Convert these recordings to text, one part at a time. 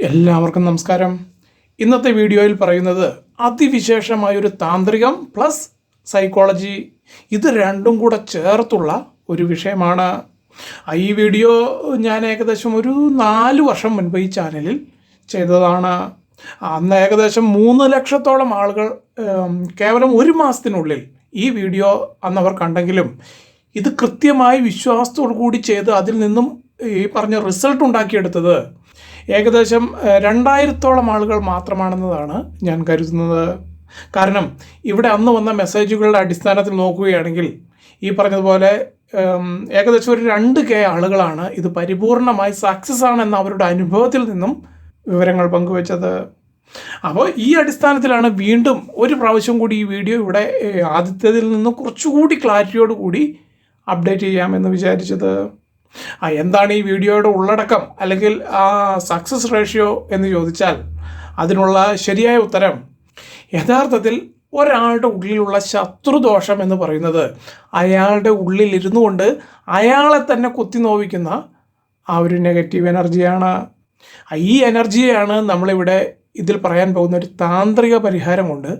എല്ലാവർക്കും നമസ്കാരം. ഇന്നത്തെ വീഡിയോയിൽ പറയുന്നത് അതിവിശേഷമായൊരു താന്ത്രികം പ്ലസ് സൈക്കോളജി, ഇത് രണ്ടും കൂടെ ചേർത്തുള്ള ഒരു വിഷയമാണ്. ഈ വീഡിയോ ഞാൻ ഏകദേശം ഒരു 4 വർഷം മുൻപ് ഈ ചാനലിൽ ചെയ്തതാണ്. അന്ന് ഏകദേശം 3 ലക്ഷത്തോളം ആളുകൾ കേവലം ഒരു മാസത്തിനുള്ളിൽ ഈ വീഡിയോ അന്നവർ കണ്ടെങ്കിലും ഇത് കൃത്യമായി വിശ്വാസത്തോടു കൂടി ചെയ്ത് അതിൽ നിന്നും ഈ പറഞ്ഞ റിസൾട്ട് ഉണ്ടാക്കിയെടുത്തത് ഏകദേശം 2000-ഓളം ആളുകൾ മാത്രമാണെന്നതാണ് ഞാൻ കരുതുന്നത്. കാരണം ഇവിടെ അന്ന് വന്ന മെസ്സേജുകളുടെ അടിസ്ഥാനത്തിൽ നോക്കുകയാണെങ്കിൽ ഈ പറഞ്ഞതുപോലെ ഏകദേശം ഒരു 2K ആളുകളാണ് ഇത് പരിപൂർണമായി സക്സസ് ആണെന്ന അവരുടെ അനുഭവത്തിൽ നിന്നും വിവരങ്ങൾ പങ്കുവച്ചത്. അപ്പോൾ ഈ അടിസ്ഥാനത്തിലാണ് വീണ്ടും ഒരു പ്രാവശ്യം കൂടി ഈ വീഡിയോ ഇവിടെ ആദ്യത്തേതിൽ നിന്നും കുറച്ചുകൂടി ക്ലാരിറ്റിയോട് കൂടി അപ്ഡേറ്റ് ചെയ്യാമെന്ന് വിചാരിച്ചത്. എന്താണ് ഈ വീഡിയോയുടെ ഉള്ളടക്കം അല്ലെങ്കിൽ സക്സസ് റേഷ്യോ എന്ന് ചോദിച്ചാൽ അതിനുള്ള ശരിയായ ഉത്തരം യഥാർത്ഥത്തിൽ ഒരാളുടെ ഉള്ളിലുള്ള ശത്രുദോഷം എന്ന് പറയുന്നത് അയാളുടെ ഉള്ളിൽ ഇരുന്നു കൊണ്ട് അയാളെ തന്നെ കുത്തി നോവിക്കുന്ന ആ ഒരു നെഗറ്റീവ് എനർജിയാണ്. ഈ എനർജിയെയാണ് നമ്മളിവിടെ ഇതിൽ പറയാൻ പോകുന്ന ഒരു താന്ത്രിക പരിഹാരം കൊണ്ട്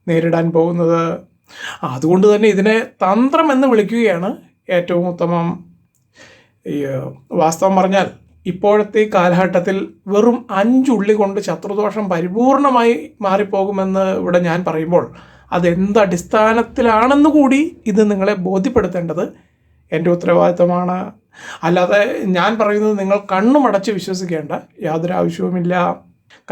നേരിടാൻ പോകുന്നത്. അതുകൊണ്ട് തന്നെ ഇതിനെ തന്ത്രം എന്ന് വിളിക്കുകയാണ് ഏറ്റവും ഉത്തമം. വാസ്തവം പറഞ്ഞാൽ ഇപ്പോഴത്തെ ഈ കാലഘട്ടത്തിൽ വെറും 5 ഉള്ളി കൊണ്ട് ശത്രുദോഷം പരിപൂർണമായി മാറിപ്പോകുമെന്ന് ഇവിടെ ഞാൻ പറയുമ്പോൾ അതെന്ത് അടിസ്ഥാനത്തിലാണെന്ന് കൂടി ഇത് നിങ്ങളെ ബോധ്യപ്പെടുത്തേണ്ടത് എൻ്റെ ഉത്തരവാദിത്തമാണ്. അല്ലാതെ ഞാൻ പറയുന്നത് നിങ്ങൾ കണ്ണുമടച്ച് വിശ്വസിക്കേണ്ട യാതൊരു ആവശ്യവുമില്ല.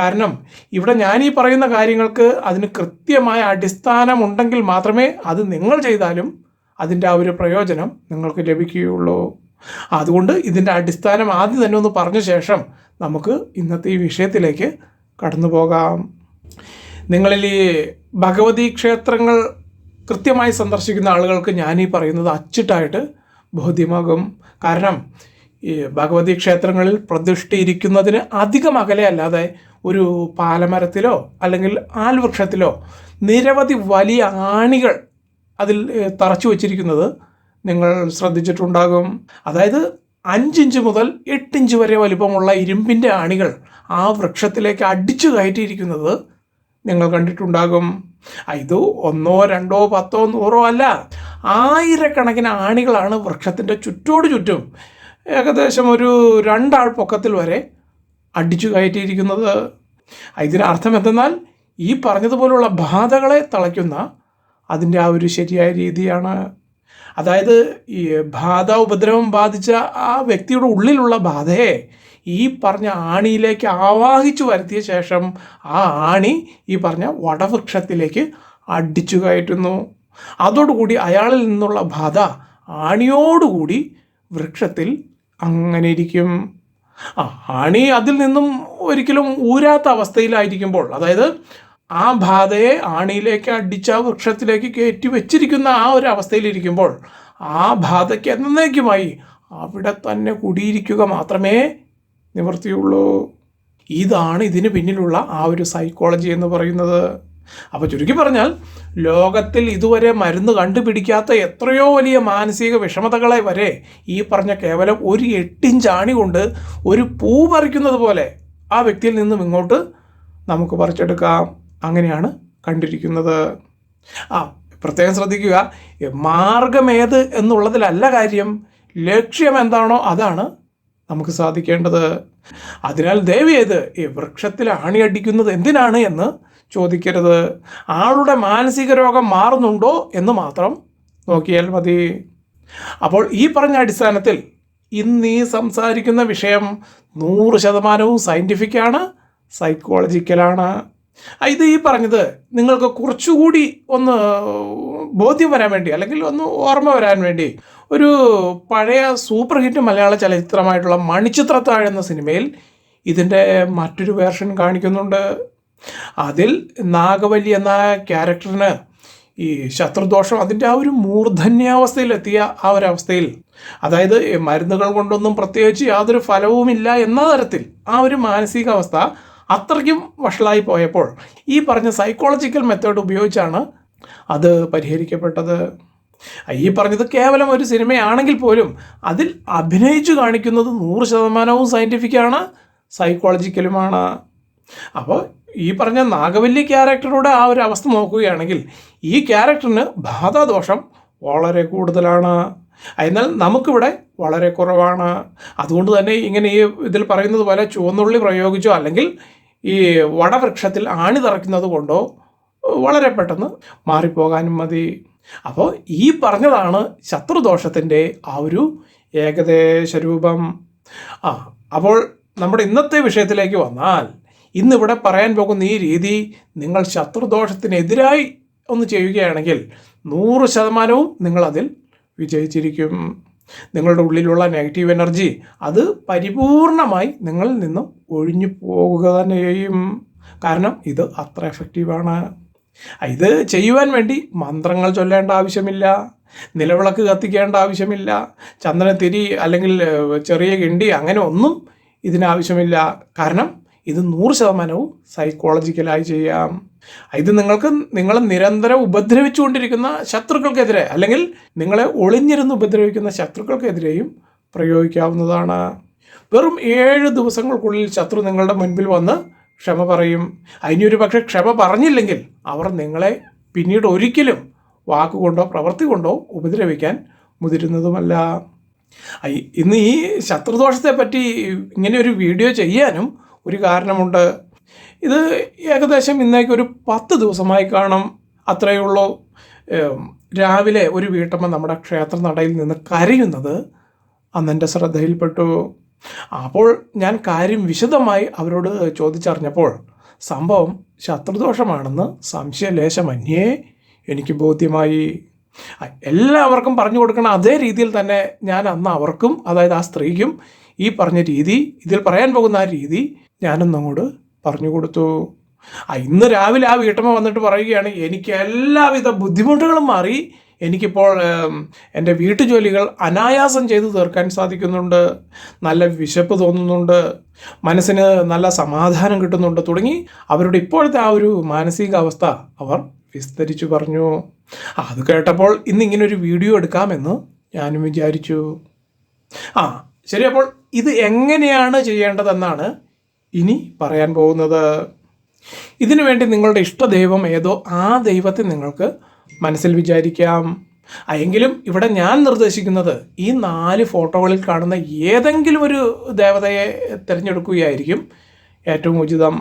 കാരണം ഇവിടെ ഞാൻ ഈ പറയുന്ന കാര്യങ്ങൾക്ക് അതിന് കൃത്യമായ അടിസ്ഥാനമുണ്ടെങ്കിൽ മാത്രമേ അത് നിങ്ങൾ ചെയ്താലും അതിൻ്റെ ആ ഒരു പ്രയോജനം നിങ്ങൾക്ക് ലഭിക്കുകയുള്ളൂ. അതുകൊണ്ട് ഇതിൻ്റെ അടിസ്ഥാനം ആദ്യം തന്നെ ഒന്ന് പറഞ്ഞ ശേഷം നമുക്ക് ഇന്നത്തെ ഈ വിഷയത്തിലേക്ക് കടന്നു പോകാം. നിങ്ങളിൽ ഈ ഭഗവതി ക്ഷേത്രങ്ങൾ കൃത്യമായി സന്ദർശിക്കുന്ന ആളുകൾക്ക് ഞാൻ ഈ പറയുന്നത് അച്ചിട്ടായിട്ട് ബോധ്യമാകും. കാരണം ഈ ഭഗവതി ക്ഷേത്രങ്ങളിൽ പ്രതിഷ്ഠിച്ചിരിക്കുന്നതിന് അധികം അകലെ അല്ലാതെ ഒരു പാലമരത്തിലോ അല്ലെങ്കിൽ ആൽവൃക്ഷത്തിലോ നിരവധി വലിയ ആണികൾ അതിൽ തറച്ചു വച്ചിരിക്കുന്നത് നിങ്ങൾ ശ്രദ്ധിച്ചിട്ടുണ്ടാകും. അതായത് 5 ഇഞ്ച് മുതൽ 8 ഇഞ്ച് വരെ വലിപ്പമുള്ള ഇരുമ്പിൻ്റെ ആണികൾ ആ വൃക്ഷത്തിലേക്ക് അടിച്ചു കയറ്റിയിരിക്കുന്നത് നിങ്ങൾ കണ്ടിട്ടുണ്ടാകും. ഇത് 1, 2, 10, 100 അല്ല, ആയിരക്കണക്കിന് ആണികളാണ് വൃക്ഷത്തിൻ്റെ ചുറ്റും ഏകദേശം ഒരു 2 ആൾ പൊക്കത്തിൽ വരെ അടിച്ചു കയറ്റിയിരിക്കുന്നത്. ഇതിനർത്ഥം എന്തെന്നാൽ ഈ പറഞ്ഞതുപോലുള്ള ബാധകളെ തളയ്ക്കുന്ന അതിൻ്റെ ആ ഒരു ശരിയായ രീതിയാണ്. അതായത് ഈ ഉപദ്രവം ബാധിച്ച ആ വ്യക്തിയുടെ ഉള്ളിലുള്ള ബാധയെ ഈ പറഞ്ഞ ആണിയിലേക്ക് ആവാഹിച്ചു വരുത്തിയ ശേഷം ആ ആണി ഈ പറഞ്ഞ വടവൃക്ഷത്തിലേക്ക് അടിച്ചു കയറ്റുന്നു. അതോടുകൂടി അയാളിൽ നിന്നുള്ള ബാധ ആണിയോടുകൂടി വൃക്ഷത്തിൽ അങ്ങനെ ഇരിക്കും. ആണി അതിൽ നിന്നും ഒരിക്കലും ഊരാത്ത അവസ്ഥയിലായിരിക്കുമ്പോൾ, അതായത് ആ ബാധയെ ആണിയിലേക്ക് അടിച്ച വൃക്ഷത്തിലേക്ക് കയറ്റി വെച്ചിരിക്കുന്ന ആ ഒരു അവസ്ഥയിലിരിക്കുമ്പോൾ ആ ബാധയ്ക്ക് എന്നേക്കുമായി അവിടെ തന്നെ കുടിയിരിക്കുക മാത്രമേ നിവൃത്തിയുള്ളൂ. ഇതാണ് ഇതിന് പിന്നിലുള്ള ആ ഒരു സൈക്കോളജി എന്ന് പറയുന്നത്. അപ്പോൾ ചുരുക്കി പറഞ്ഞാൽ ലോകത്തിൽ ഇതുവരെ മരുന്ന് കണ്ടുപിടിക്കാത്ത എത്രയോ വലിയ മാനസിക വിഷമതകളെ വരെ ഈ പറഞ്ഞ കേവലം ഒരു 8 ഇഞ്ച് ആണി കൊണ്ട് ഒരു പൂ പറിക്കുന്നത് പോലെ ആ വ്യക്തിയിൽ നിന്നും ഇങ്ങോട്ട് നമുക്ക് പറിച്ചെടുക്കാം. അങ്ങനെയാണ് കണ്ടിരിക്കുന്നത്. പ്രത്യേകം ശ്രദ്ധിക്കുക, മാർഗമേത് എന്നുള്ളതിലല്ല കാര്യം, ലക്ഷ്യം എന്താണോ അതാണ് നമുക്ക് സാധിക്കേണ്ടത്. അതിനാൽ ദയവേത് ഈ വൃക്ഷത്തിൽ ആണിയടിക്കുന്നത് എന്തിനാണ് എന്ന് ചോദിക്കരുത്. ആളുടെ മാനസിക രോഗം മാറുന്നുണ്ടോ എന്ന് മാത്രം നോക്കിയാൽ മതി. അപ്പോൾ ഈ പറഞ്ഞ അടിസ്ഥാനത്തിൽ ഇന്ന് ഈ സംസാരിക്കുന്ന വിഷയം 100% സയൻറ്റിഫിക്കാണ്, സൈക്കോളജിക്കലാണ്. ഇത് ഈ പറഞ്ഞത് നിങ്ങൾക്ക് കുറച്ചുകൂടി ഒന്ന് ബോധ്യം വരാൻ വേണ്ടി അല്ലെങ്കിൽ ഒന്ന് ഓർമ്മ വരാൻ വേണ്ടി ഒരു പഴയ സൂപ്പർ ഹിറ്റ് മലയാള ചലച്ചിത്രമായിട്ടുള്ള മണിച്ചിത്രത്താഴ് എന്ന സിനിമയിൽ ഇതിൻ്റെ മറ്റൊരു വേർഷൻ കാണിക്കുന്നുണ്ട്. അതിൽ നാഗവല്ലി എന്ന ക്യാരക്ടറിന് ഈ ശത്രുദോഷം അതിൻ്റെ ആ ഒരു മൂർധന്യാവസ്ഥയിലെത്തിയ ആ ഒരു അവസ്ഥയിൽ, അതായത് മരുന്നുകൾ കൊണ്ടൊന്നും പ്രത്യേകിച്ച് യാതൊരു ഫലവുമില്ല എന്ന തരത്തിൽ ആ ഒരു മാനസികാവസ്ഥ അത്രയ്ക്കും വഷളായി പോയപ്പോൾ ഈ പറഞ്ഞ സൈക്കോളജിക്കൽ മെത്തേഡ് ഉപയോഗിച്ചാണ് അത് പരിഹരിക്കപ്പെട്ടത്. ഈ പറഞ്ഞത് കേവലം ഒരു സിനിമയാണെങ്കിൽ പോലും അതിൽ അഭിനയിച്ചു കാണിക്കുന്നത് 100% സയൻറ്റിഫിക്കാണ്, സൈക്കോളജിക്കലുമാണ്. അപ്പോൾ ഈ പറഞ്ഞ നാഗവല്ലി ക്യാരക്ടറുടെ ആ ഒരു അവസ്ഥ നോക്കുകയാണെങ്കിൽ ഈ ക്യാരക്ടറിന് ബാധാദോഷം വളരെ കൂടുതലാണ്. എന്നാൽ നമുക്കിവിടെ വളരെ കുറവാണ്. അതുകൊണ്ട് തന്നെ ഇങ്ങനെ ഈ ഇതിൽ പറയുന്നത് പോലെ ചുവന്നുള്ളി പ്രയോഗിച്ചോ അല്ലെങ്കിൽ ഈ വടവൃക്ഷത്തിൽ ആണി തറയ്ക്കുന്നത് കൊണ്ടോ വളരെ പെട്ടെന്ന് മാറിപ്പോകാനും മതി. അപ്പോൾ ഈ പറഞ്ഞതാണ് ശത്രുദോഷത്തിൻ്റെ ആ ഒരു ഏകദേശ രൂപം. അപ്പോൾ നമ്മുടെ ഇന്നത്തെ വിഷയത്തിലേക്ക് വന്നാൽ, ഇന്നിവിടെ പറയാൻ പോകുന്ന ഈ രീതി നിങ്ങൾ ശത്രുദോഷത്തിനെതിരായി ഒന്ന് ചെയ്യുകയാണെങ്കിൽ 100% നിങ്ങളതിൽ വിജയിച്ചിരിക്കും. നിങ്ങളുടെ ഉള്ളിലുള്ള നെഗറ്റീവ് എനർജി അത് പരിപൂർണമായി നിങ്ങളിൽ നിന്നും ഒഴിഞ്ഞു പോകുക തന്നെ ചെയ്യും. കാരണം ഇത് അത്ര എഫക്റ്റീവാണ്. ഇത് ചെയ്യുവാൻ വേണ്ടി മന്ത്രങ്ങൾ ചൊല്ലേണ്ട ആവശ്യമില്ല, നിലവിളക്ക് കത്തിക്കേണ്ട ആവശ്യമില്ല, ചന്ദനത്തിരി അല്ലെങ്കിൽ ചെറിയ കിണ്ടി അങ്ങനെ ഒന്നും ഇതിനാവശ്യമില്ല. കാരണം ഇത് 100% സൈക്കോളജിക്കലായി ചെയ്യാം. ഇത് നിങ്ങളെ നിരന്തരം ഉപദ്രവിച്ചുകൊണ്ടിരിക്കുന്ന ശത്രുക്കൾക്കെതിരെ അല്ലെങ്കിൽ നിങ്ങളെ ഒളിഞ്ഞിരുന്ന് ഉപദ്രവിക്കുന്ന ശത്രുക്കൾക്കെതിരെയും പ്രയോഗിക്കാവുന്നതാണ്. വെറും 7 ദിവസങ്ങൾക്കുള്ളിൽ ശത്രു നിങ്ങളുടെ മുൻപിൽ വന്ന് ക്ഷമ പറയും. അതിനൊരു പക്ഷേ ക്ഷമ പറഞ്ഞില്ലെങ്കിൽ അവർ നിങ്ങളെ പിന്നീട് ഒരിക്കലും വാക്കുകൊണ്ടോ പ്രവൃത്തി കൊണ്ടോ ഉപദ്രവിക്കാൻ മുതിരുന്നതുമല്ല. ഇന്ന് ഈ ശത്രുദോഷത്തെ പറ്റി ഇങ്ങനെ ഒരു വീഡിയോ ചെയ്യാനും ഒരു കാരണമുണ്ട്. ഇത് ഏകദേശം ഇന്നേക്ക് ഒരു 10 ദിവസമായി കാണും, അത്രയേ ഉള്ളൂ. രാവിലെ ഒരു വീട്ടമ്മ നമ്മുടെ ക്ഷേത്ര നടയിൽ നിന്ന് കരയുന്നത് അന്നെൻ്റെ ശ്രദ്ധയിൽപ്പെട്ടു. അപ്പോൾ ഞാൻ കാര്യം വിശദമായി അവരോട് ചോദിച്ചറിഞ്ഞപ്പോൾ സംഭവം ശത്രുദോഷമാണെന്ന് സംശയലേശമന്യേ എനിക്ക് ബോധ്യമായി. എല്ലാവർക്കും പറഞ്ഞു കൊടുക്കണം അതേ രീതിയിൽ തന്നെ ഞാൻ അന്ന് അവർക്കും, അതായത് ആ സ്ത്രീക്കും ഈ പറഞ്ഞ രീതി, ഇതിൽ പറയാൻ പോകുന്ന ആ രീതി ഞാനൊന്നങ്ങോട്ട് പറഞ്ഞു കൊടുത്തു. ഇന്ന് രാവിലെ ആ വീട്ടമ്മ വന്നിട്ട് പറയുകയാണ്, എനിക്ക് എല്ലാവിധ ബുദ്ധിമുട്ടുകളും മാറി, എനിക്കിപ്പോൾ എൻ്റെ വീട്ടുജോലികൾ അനായാസം ചെയ്തു തീർക്കാൻ സാധിക്കുന്നുണ്ട്, നല്ല വിശപ്പ് തോന്നുന്നുണ്ട്, മനസ്സിന് നല്ല സമാധാനം കിട്ടുന്നുണ്ട് തുടങ്ങി അവരുടെ ഇപ്പോഴത്തെ ആ ഒരു മാനസികാവസ്ഥ അവർ വിസ്തരിച്ചു പറഞ്ഞു. അത് കേട്ടപ്പോൾ ഇന്നിങ്ങനൊരു വീഡിയോ എടുക്കാമെന്ന് ഞാനും വിചാരിച്ചു. ശരി, അപ്പോൾ ഇത് എങ്ങനെയാണ് ചെയ്യേണ്ടതെന്നാണ് ഇനി പറയാൻ പോകുന്നത്. ഇതിനു വേണ്ടി നിങ്ങളുടെ ഇഷ്ടദൈവം ഏതോ ആ ദൈവത്തെ നിങ്ങൾക്ക് മനസ്സിൽ വിചാരിക്കാം. എങ്കിലും ഇവിടെ ഞാൻ നിർദ്ദേശിക്കുന്നത് ഈ 4 ഫോട്ടോകളിൽ കാണുന്ന ഏതെങ്കിലും ഒരു ദേവതയെ തിരഞ്ഞെടുക്കുകയായിരിക്കും ഏറ്റവും ഉചിതം.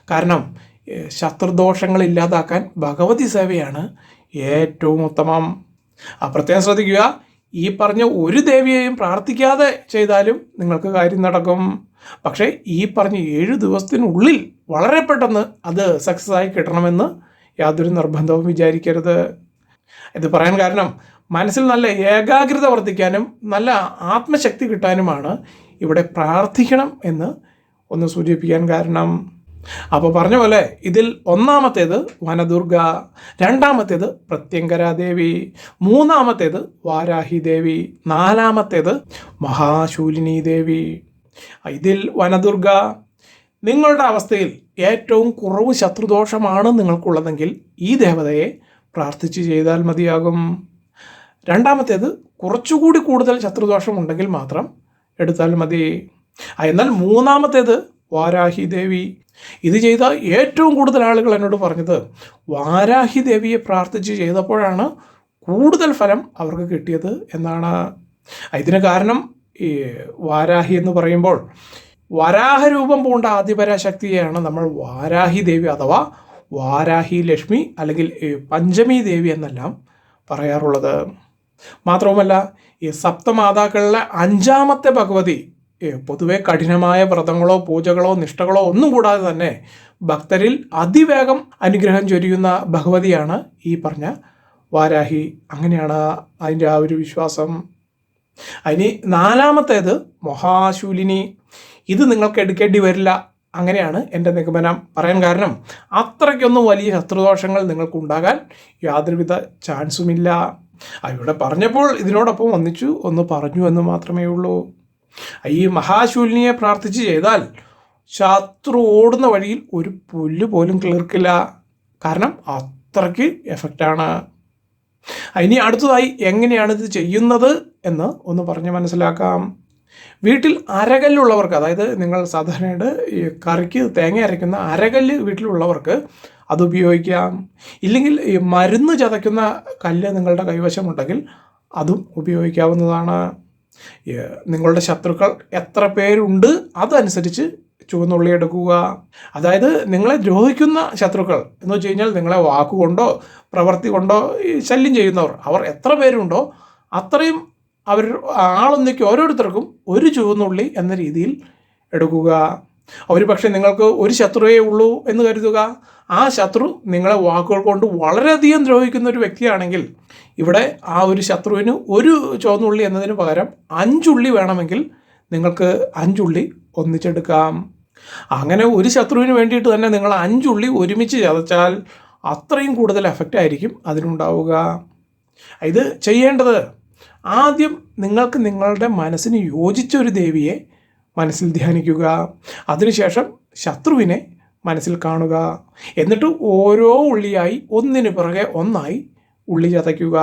കാരണം ശത്രുദോഷങ്ങൾ ഇല്ലാതാക്കാൻ ഭഗവതി സേവയാണ് ഏറ്റവും ഉത്തമം. പ്രത്യേകം ശ്രദ്ധിക്കുക, ഈ പറഞ്ഞ ഒരു ദേവിയെയും പ്രാർത്ഥിക്കാതെ ചെയ്താലും നിങ്ങൾക്ക് കാര്യം നടക്കും. പക്ഷേ ഈ പറഞ്ഞ 7 ദിവസത്തിനുള്ളിൽ വളരെ പെട്ടെന്ന് അത് സക്സസ് ആയി കിട്ടണമെന്ന് യാതൊരു നിർബന്ധവും വിചാരിക്കരുത്. ഇത് പറയാൻ കാരണം മനസ്സിൽ നല്ല ഏകാഗ്രത വർദ്ധിക്കാനും നല്ല ആത്മശക്തി കിട്ടാനുമാണ് ഇവിടെ പ്രാർത്ഥിക്കണം എന്ന് ഒന്ന് സൂചിപ്പിക്കാൻ കാരണം. അപ്പോൾ പറഞ്ഞ പോലെ ഇതിൽ ഒന്നാമത്തേത് വനദുർഗ, രണ്ടാമത്തേത് പ്രത്യങ്കരാദേവി, മൂന്നാമത്തേത് വാരാഹി ദേവി, നാലാമത്തേത് മഹാശൂലിനി ദേവി. ഇതിൽ വനദുർഗ, നിങ്ങളുടെ അവസ്ഥയിൽ ഏറ്റവും കുറവ് ശത്രുദോഷമാണ് നിങ്ങൾക്കുള്ളതെങ്കിൽ ഈ ദേവതയെ പ്രാർത്ഥിച്ച് ചെയ്താൽ മതിയാകും. രണ്ടാമത്തേത് കുറച്ചുകൂടി കൂടുതൽ ശത്രുദോഷം ഉണ്ടെങ്കിൽ മാത്രം എടുത്താൽ മതി. എന്നാൽ മൂന്നാമത്തേത് വാരാഹി ദേവി. ഇത് ചെയ്ത ഏറ്റവും കൂടുതൽ ആളുകൾ എന്നോട് പറഞ്ഞത് വാരാഹി ദേവിയെ പ്രാർത്ഥിച്ച് ചെയ്തപ്പോഴാണ് കൂടുതൽ ഫലം അവർക്ക് കിട്ടിയത് എന്നാണ്. ഇതിന് കാരണം ഈ വാരാഹി എന്ന് പറയുമ്പോൾ വരാഹരൂപം പൂണ്ട ആദിപരാശക്തിയെയാണ് നമ്മൾ വാരാഹി ദേവി അഥവാ വാരാഹി ലക്ഷ്മി അല്ലെങ്കിൽ പഞ്ചമി ദേവി എന്നെല്ലാം പറയാറുള്ളത്. മാത്രവുമല്ല ഈ സപ്തമാതാക്കളിലെ 5ാമത്തെ ഭഗവതി പൊതുവെ കഠിനമായ വ്രതങ്ങളോ പൂജകളോ നിഷ്ഠകളോ ഒന്നും കൂടാതെ തന്നെ ഭക്തരിൽ അതിവേഗം അനുഗ്രഹം ചൊരിയുന്ന ഭഗവതിയാണ് ഈ പറഞ്ഞ വാരാഹി. അങ്ങനെയാണ് അതിൻ്റെ ആ ഒരു വിശ്വാസം. ഇനി നാലാമത്തേത് മഹാശൂലിനി. ഇത് നിങ്ങൾക്ക് എടുക്കേണ്ടി വരില്ല, അങ്ങനെയാണ് എൻ്റെ നിഗമനം. പറയാൻ കാരണം അത്രയ്ക്കൊന്നും വലിയ ശത്രുദോഷങ്ങൾ നിങ്ങൾക്കുണ്ടാകാൻ യാതൊരുവിധ ചാൻസുമില്ല. ഇവിടെ പറഞ്ഞപ്പോൾ ഇതിനോടൊപ്പം ഒന്നിച്ചു ഒന്ന് പറഞ്ഞു എന്ന് മാത്രമേ ഉള്ളൂ. ഈ മഹാശൂലിനിയെ പ്രാർത്ഥിച്ച് ചെയ്താൽ ശത്രു ഓടുന്ന വഴിയിൽ ഒരു പുല്ല് പോലും കിളിർക്കില്ല. കാരണം അത്രയ്ക്ക് എഫക്റ്റാണ്. ഇനി അടുത്തതായി എങ്ങനെയാണ് ഇത് ചെയ്യുന്നത് എന്ന് ഒന്ന് പറഞ്ഞ് മനസ്സിലാക്കാം. വീട്ടിൽ അരകല്ലുള്ളവർക്ക്, അതായത് നിങ്ങൾ സാധാരണയായിട്ട് ഈ കറിക്ക് തേങ്ങ അരയ്ക്കുന്ന അരകല്ല് വീട്ടിലുള്ളവർക്ക് അത് ഉപയോഗിക്കാം. ഇല്ലെങ്കിൽ ഈ മരുന്ന് ചതയ്ക്കുന്ന കല്ല് നിങ്ങളുടെ കൈവശമുണ്ടെങ്കിൽ അതും ഉപയോഗിക്കാവുന്നതാണ്. നിങ്ങളുടെ ശത്രുക്കൾ എത്ര പേരുണ്ട് അതനുസരിച്ച് ചുവന്നുള്ളി എടുക്കുക. അതായത് നിങ്ങളെ ദ്രോഹിക്കുന്ന ശത്രുക്കൾ എന്ന് വെച്ച് കഴിഞ്ഞാൽ നിങ്ങളെ വാക്കുകൊണ്ടോ പ്രവൃത്തി കൊണ്ടോ ശല്യം ചെയ്യുന്നവർ, അവർ എത്ര പേരുണ്ടോ അത്രയും അവർ ആളൊന്നിക്ക് ഓരോരുത്തർക്കും ഒരു ചുവന്നുള്ളി എന്ന രീതിയിൽ എടുക്കുക. ഒരു പക്ഷേ നിങ്ങൾക്ക് ഒരു ശത്രുവേ ഉള്ളൂ എന്ന് കരുതുക. ആ ശത്രു നിങ്ങളെ വാക്കുകൾ കൊണ്ട് വളരെയധികം ദ്രോഹിക്കുന്ന ഒരു വ്യക്തിയാണെങ്കിൽ ഇവിടെ ആ ഒരു ശത്രുവിന് ഒരു ചുവന്നുള്ളി എന്നതിന് പകരം 5 ഉള്ളി വേണമെങ്കിൽ നിങ്ങൾക്ക് 5 ഉള്ളി ഒന്നിച്ചെടുക്കാം. അങ്ങനെ ഒരു ശത്രുവിന് വേണ്ടിയിട്ട് തന്നെ നിങ്ങൾ 5 ഉള്ളി ഒരുമിച്ച് ചതച്ചാൽ അത്രയും കൂടുതൽ എഫക്റ്റ് ആയിരിക്കും അതിനുണ്ടാവുക. ഇത് ചെയ്യേണ്ടത് ആദ്യം നിങ്ങൾക്ക് നിങ്ങളുടെ മനസ്സിന് യോജിച്ച ഒരു ദേവിയെ മനസ്സിൽ ധ്യാനിക്കുക. അതിനുശേഷം ശത്രുവിനെ മനസ്സിൽ കാണുക. എന്നിട്ട് ഓരോ ഉള്ളിയായി ഒന്നിന് പിറകെ ഒന്നായി ഉള്ളി ചതയ്ക്കുക.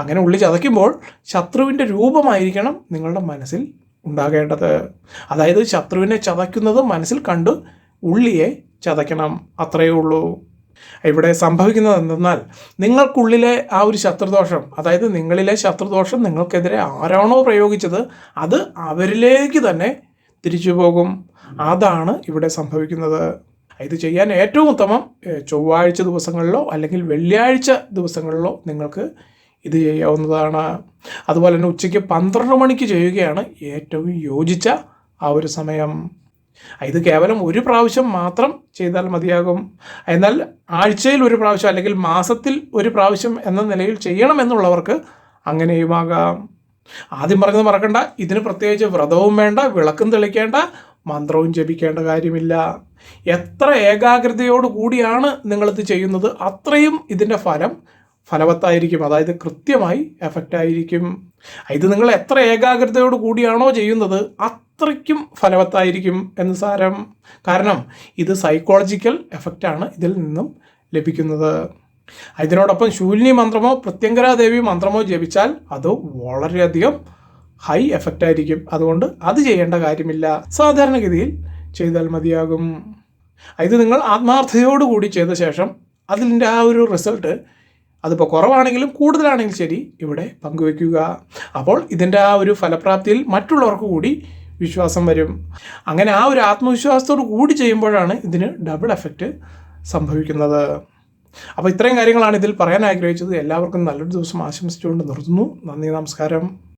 അങ്ങനെ ഉള്ളി ചതയ്ക്കുമ്പോൾ ശത്രുവിൻ്റെ രൂപമായിരിക്കണം നിങ്ങളുടെ മനസ്സിൽ ഉണ്ടാകേണ്ടത്. അതായത് ശത്രുവിനെ ചതയ്ക്കുന്നത് മനസ്സിൽ കണ്ട് ഉള്ളിയെ ചതയ്ക്കണം, അത്രയേ ഉള്ളൂ. ഇവിടെ സംഭവിക്കുന്നത് എന്തെന്നാൽ നിങ്ങൾക്കുള്ളിലെ ആ ഒരു ശത്രുദോഷം, അതായത് നിങ്ങളിലെ ശത്രുദോഷം നിങ്ങൾക്കെതിരെ ആരാണോ പ്രയോഗിച്ചത് അത് അവരിലേക്ക് തന്നെ തിരിച്ചു പോകും. അതാണ് ഇവിടെ സംഭവിക്കുന്നത്. ഇത് ചെയ്യാൻ ഏറ്റവും ഉത്തമം ചൊവ്വാഴ്ച ദിവസങ്ങളിലോ അല്ലെങ്കിൽ വെള്ളിയാഴ്ച ദിവസങ്ങളിലോ നിങ്ങൾക്ക് ഇത് ചെയ്യാവുന്നതാണ്. അതുപോലെ തന്നെ ഉച്ചയ്ക്ക് 12 മണിക്ക് ചെയ്യുകയാണ് ഏറ്റവും യോജിച്ച ആ ഒരു സമയം. ഇത് കേവലം ഒരു പ്രാവശ്യം മാത്രം ചെയ്താൽ മതിയാകും. എന്നാൽ ആഴ്ചയിൽ ഒരു പ്രാവശ്യം അല്ലെങ്കിൽ മാസത്തിൽ ഒരു പ്രാവശ്യം എന്ന നിലയിൽ ചെയ്യണമെന്നുള്ളവർക്ക് അങ്ങനെയുമാകാം. ആദ്യം പറഞ്ഞത് മറക്കണ്ട, ഇതിന് പ്രത്യേകിച്ച് വ്രതവും വേണ്ട, വിളക്കും തെളിക്കേണ്ട, മന്ത്രവും ജപിക്കേണ്ട കാര്യമില്ല. എത്ര ഏകാഗ്രതയോട് കൂടിയാണ് നിങ്ങളിത് ചെയ്യുന്നത് അത്രയും ഇതിൻ്റെ ഫലവത്തായിരിക്കും, അതായത് കൃത്യമായി എഫക്റ്റ് ആയിരിക്കും. ഇത് നിങ്ങൾ എത്ര ഏകാഗ്രതയോട് കൂടിയാണോ ചെയ്യുന്നത് അത്രയ്ക്കും ഫലവത്തായിരിക്കും എന്ന് സാരം. കാരണം ഇത് സൈക്കോളജിക്കൽ എഫക്റ്റാണ് ഇതിൽ നിന്നും ലഭിക്കുന്നത്. ഇതിനോടൊപ്പം ശൂലിനി മന്ത്രമോ പ്രത്യങ്കരാദേവി മന്ത്രമോ ജപിച്ചാൽ അത് വളരെയധികം ഹൈ എഫക്റ്റ് ആയിരിക്കും. അതുകൊണ്ട് അത് ചെയ്യേണ്ട കാര്യമില്ല, സാധാരണഗതിയിൽ ചെയ്താൽ മതിയാകും. ഇത് നിങ്ങൾ ആത്മാർത്ഥതയോടുകൂടി ചെയ്ത ശേഷം അതിൻ്റെ ആ ഒരു റിസൾട്ട് അതിപ്പോൾ കുറവാണെങ്കിലും കൂടുതലാണെങ്കിലും ശരി ഇവിടെ പങ്കുവയ്ക്കുക. അപ്പോൾ ഇതിൻ്റെ ആ ഒരു ഫലപ്രാപ്തിയിൽ മറ്റുള്ളവർക്ക് കൂടി വിശ്വാസം വരും. അങ്ങനെ ആ ഒരു ആത്മവിശ്വാസത്തോട് കൂടി ചെയ്യുമ്പോഴാണ് ഇതിന് ഡബിൾ എഫക്റ്റ് സംഭവിക്കുന്നത്. അപ്പോൾ ഇത്രയും കാര്യങ്ങളാണ് ഇതിൽ പറയാൻ ആഗ്രഹിച്ചത്. എല്ലാവർക്കും നല്ലൊരു ദിവസം ആശംസിച്ചുകൊണ്ട് നിർത്തുന്നു. നന്ദി, നമസ്കാരം.